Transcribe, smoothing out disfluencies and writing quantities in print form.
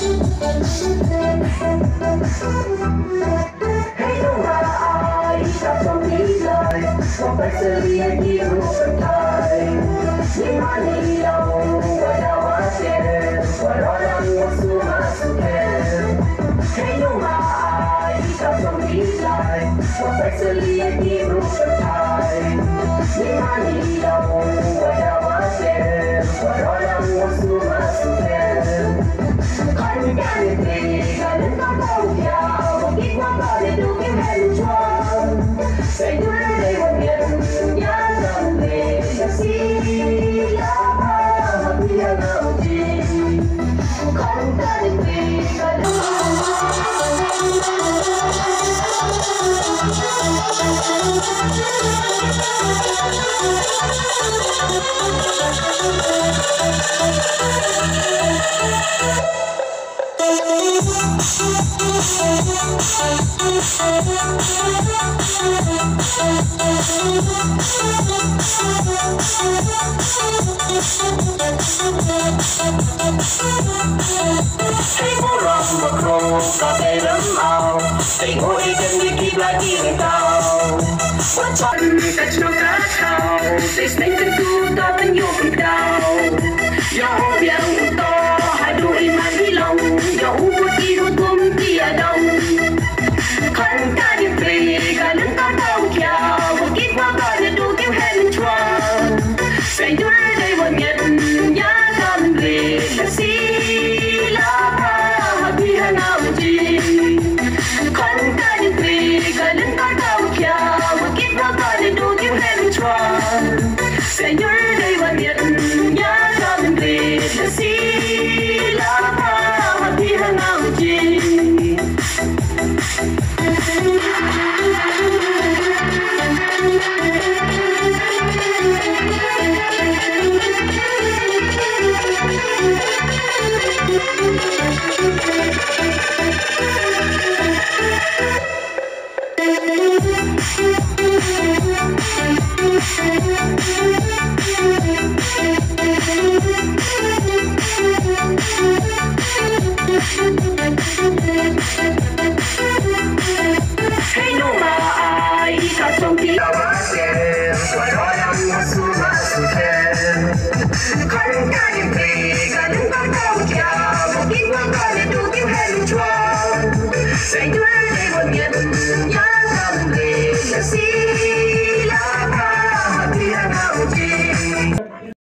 Hãy không là ai đã không nghĩ lời không phải sự yên như một thời nhưng mà đi đâu qua đâu mà xem qua đó là một số mà sự khen hãy không là ai đã không nghĩ lời không phải sự yên như một thời nhưng mà đi đâu qua đâu mà xem qua đó là một số mà sự khen Hãy subscribe cho kênh Ghiền Mì Gõ để không bỏ lỡ những video hấp Hãy cố gắng một không có thể lắm ao tình hội cần đi kịp lại đi lên cao What time that's no got how they snake the good up and you can down Yo biang to hai đôi mà đi lòng Yo một đi một tuần đi ở đâu Khăn ta đi về cả lưng ta đau kia một kiếp qua gọi để đủ kiếm hết mình chua Say đôi đây một nhật nhá ra mình về là xí lá ta đi hàng nào mình chi Khăn ta đi về cả lưng ta đau kia một kiếp qua gọi để đủ kiếm hết mình chua Say đôi đây một nhật nhá ra mình về là xí lá ta đi hàng nào mình chi Thank you.